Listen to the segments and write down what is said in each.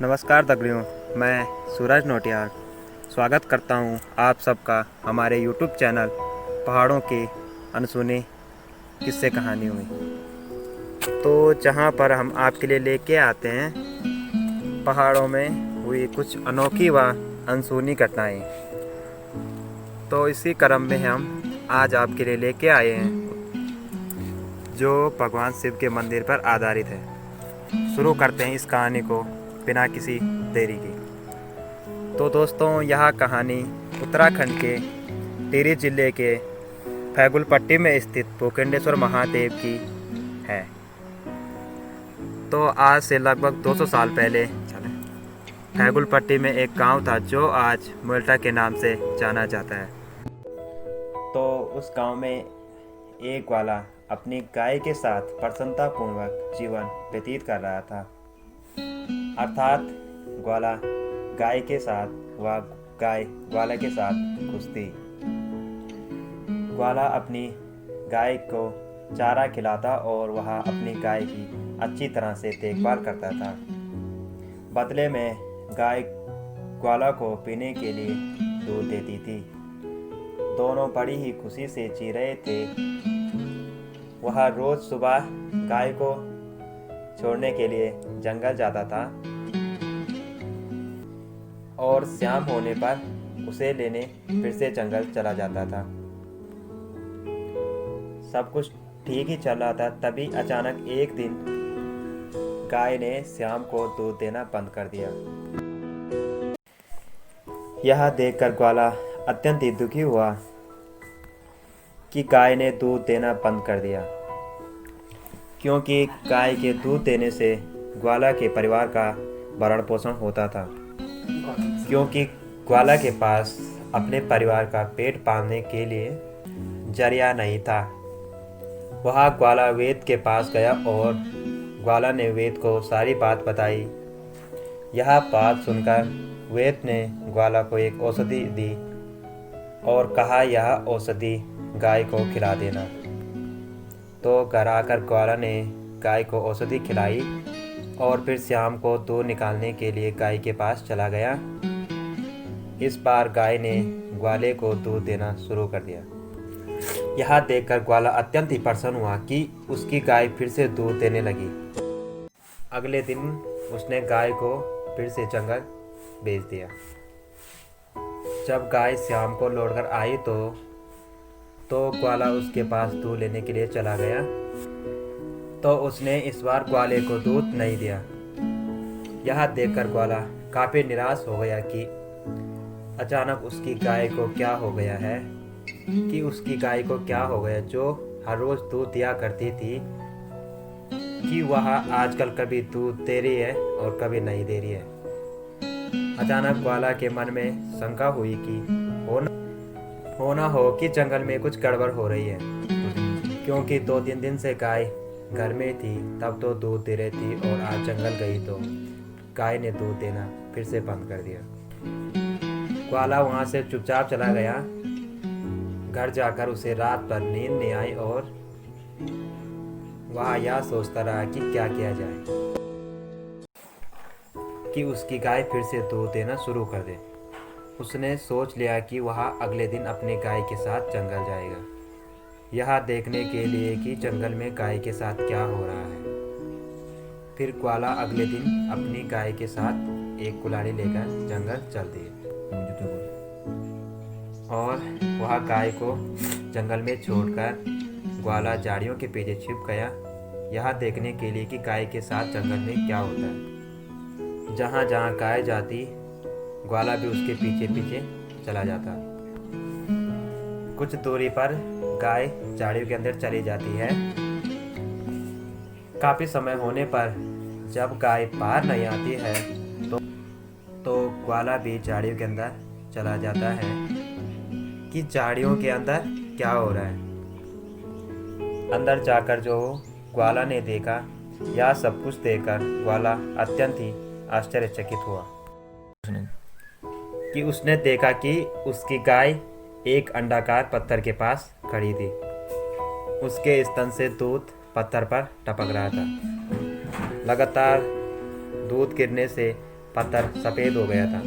नमस्कार दगड़ियों, मैं सूरज नोटियाल स्वागत करता हूं आप सबका हमारे यूट्यूब चैनल पहाड़ों के अनसुने किस्से कहानियों में। तो जहां पर हम आपके लिए लेके आते हैं पहाड़ों में हुई कुछ अनोखी व अनसुनी घटनाएं। तो इसी क्रम में हम आज आपके लिए लेके आए हैं जो भगवान शिव के मंदिर पर आधारित है। शुरू करते हैं इस कहानी को बिना किसी देरी के। तो दोस्तों, यह कहानी उत्तराखंड के टिहरी जिले के फैगुलपट्टी में स्थित भूखंडेश्वर महादेव की है। तो आज से लगभग 200 साल पहले फैगुलपट्टी में एक गांव था जो आज मुल्टा के नाम से जाना जाता है। तो उस गांव में एक ग्वाला अपनी गाय के साथ प्रसन्नतापूर्वक जीवन व्यतीत कर रहा था। अर्थात ग्वाला गाय के साथ व गाय ग्वाला के साथ खुश थी। ग्वाला अपनी गाय को चारा खिलाता और वह अपनी गाय की अच्छी तरह से देखभाल करता था। बदले में गाय ग्वाला को पीने के लिए दूध देती थी। दोनों बड़ी ही खुशी से जी रहे थे। वह रोज सुबह गाय को छोड़ने के लिए जंगल जाता था और शाम होने पर उसे लेने फिर से जंगल चला जाता था। सब कुछ ठीक ही चल रहा था, तभी अचानक एक दिन गाय ने शाम को दूध देना बंद कर दिया। यह देखकर ग्वाला अत्यंत ही दुखी हुआ कि गाय ने दूध देना बंद कर दिया, क्योंकि गाय के दूध देने से ग्वाला के परिवार का भरण पोषण होता था। क्योंकि ग्वाला के पास अपने परिवार का पेट पालने के लिए जरिया नहीं था। वह ग्वाला वेद के पास गया और ग्वाला ने वेद को सारी बात बताई। यह बात सुनकर वेद ने ग्वाला को एक औषधि दी और कहा यह औषधि गाय को खिला देना। तो घर आकर ग्वाला ने गाय को औषधि खिलाई और फिर शाम को दूध निकालने के लिए गाय के पास चला गया। इस बार गाय ने ग्वाले को दूध देना शुरू कर दिया। यह देखकर ग्वाला अत्यंत ही प्रसन्न हुआ कि उसकी गाय फिर से दूध देने लगी। अगले दिन उसने गाय को फिर से जंगल भेज दिया। जब गाय शाम को लौटकर आई तो ग्वाला उसके पास दूध लेने के लिए चला गया। तो उसने इस बार ग्वाले को दूध नहीं दिया। यह देखकर ग्वाला काफी निराश हो गया कि अचानक उसकी गाय को क्या हो गया है, जो हर रोज दूध दिया करती थी, कि वह आजकल कभी दूध दे रही है और कभी नहीं दे रही है। अचानक ग्वाला के मन में शंका हुई कि हो ना हो कि जंगल में कुछ गड़बड़ हो रही है, क्योंकि 2-3 दिन से गाय घर में थी तब तो दूध दे रही थी और आज जंगल गई तो गाय ने दूध देना फिर से बंद कर दिया। ग्वाला वहां से चुपचाप चला गया। घर जाकर उसे रात भर नींद नहीं आई और वह यह सोचता रहा कि क्या किया जाए कि उसकी गाय फिर से दूध देना शुरू कर दे। उसने सोच लिया कि वह अगले दिन अपनी गाय के साथ जंगल जाएगा, यह देखने के लिए कि जंगल में गाय के साथ क्या हो रहा है। फिर ग्वाला अगले दिन अपनी गाय के साथ एक कुल्हाड़ी लेकर जंगल चल दिए और वह गाय को जंगल में छोड़कर ग्वाला झाड़ियों के पीछे छिप गया, यह देखने के लिए कि गाय के साथ जंगल में क्या होता है। जहाँ जहाँ गाय जाती ग्वाला भी उसके पीछे पीछे चला जाता। कुछ दूरी पर गाय झाड़ियों के अंदर चली जाती है। काफी समय होने पर जब गाय बाहर नहीं आती है तो ग्वाला भी झाड़ियों के अंदर चला जाता है कि झाड़ियों के अंदर क्या हो रहा है। अंदर जाकर जो ग्वाला ने देखा, यह सब कुछ देखकर ग्वाला अत्यंत ही आश्चर्यचकित हुआ कि उसने देखा कि उसकी गाय एक अंडाकार पत्थर के पास खड़ी थी। उसके स्तन से दूध पत्थर पर टपक रहा था। लगातार दूध गिरने से पत्थर सफ़ेद हो गया था।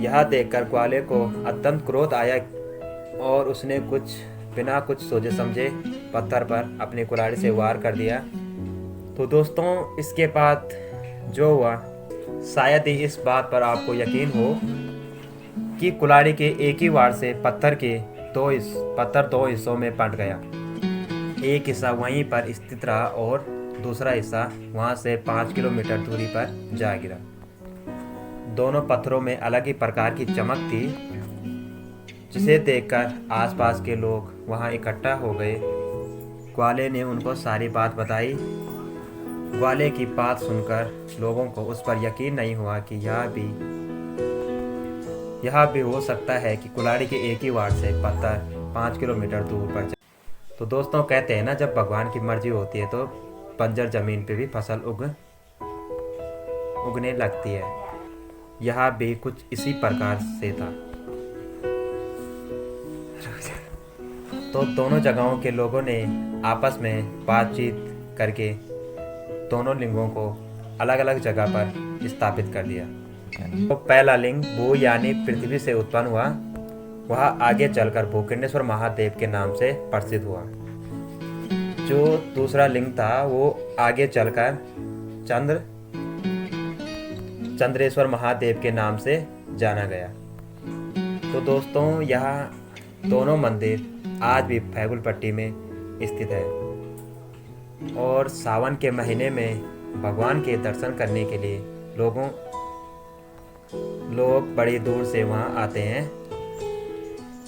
यह देखकर ग्वाले को अत्यंत क्रोध आया और उसने बिना कुछ सोचे समझे पत्थर पर अपनी कुल्हाड़ी से वार कर दिया। तो दोस्तों, इसके बाद जो हुआ, शायद ही इस बात पर आपको यकीन हो कि कुल्हाड़ी के एक ही वार से पत्थर दो हिस्सों में बंट गया। एक हिस्सा वहीं पर स्थित रहा और दूसरा हिस्सा वहां से 5 किलोमीटर दूरी पर जा गिरा। दोनों पत्थरों में अलग ही प्रकार की चमक थी, जिसे देखकर आसपास के लोग वहां इकट्ठा हो गए। ग्वाले ने उनको सारी बात बताई। ग्वाले की बात सुनकर लोगों को उस पर यकीन नहीं हुआ कि यह भी हो सकता है कि कुल्हाड़ी के एक ही वार से पत्थर 5 किलोमीटर दूर पर जाए। तो दोस्तों, कहते हैं ना, जब भगवान की मर्जी होती है तो बंजर जमीन पे भी फसल उगने लगती है। यह भी कुछ इसी प्रकार से था। तो दोनों जगहों के लोगों ने आपस में बातचीत करके दोनों लिंगों को अलग अलग जगह पर स्थापित कर दिया। तो पहला लिंग भू यानी पृथ्वी से उत्पन्न हुआ, वह आगे चलकर भूखंडेश्वर महादेव के नाम से प्रसिद्ध हुआ। जो दूसरा लिंग था वो आगे चलकर चंद्रेश्वर महादेव के नाम से जाना गया। तो दोस्तों, यह दोनों मंदिर आज भी फैगुलपट्टी में स्थित है और सावन के महीने में भगवान के दर्शन करने के लिए लोग बड़ी दूर से वहां आते हैं।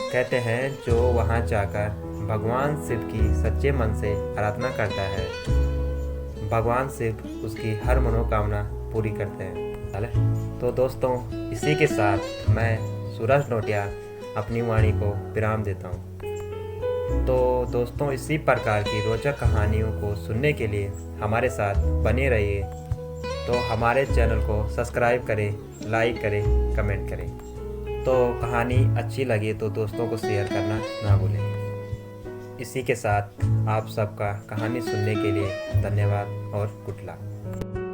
कहते हैं जो वहां जाकर भगवान शिव की सच्चे मन से आराधना करता है, भगवान शिव उसकी हर मनोकामना पूरी करते हैं। तो दोस्तों, इसी के साथ मैं सूरज नोटिया अपनी वाणी को विराम देता हूँ। तो दोस्तों, इसी प्रकार की रोचक कहानियों को सुनने के लिए हमारे साथ बने रहिए। तो हमारे चैनल को सब्सक्राइब करें, लाइक करें, कमेंट करें। तो कहानी अच्छी लगी तो दोस्तों को शेयर करना ना भूलें। इसी के साथ आप सबका कहानी सुनने के लिए धन्यवाद और गुड लक।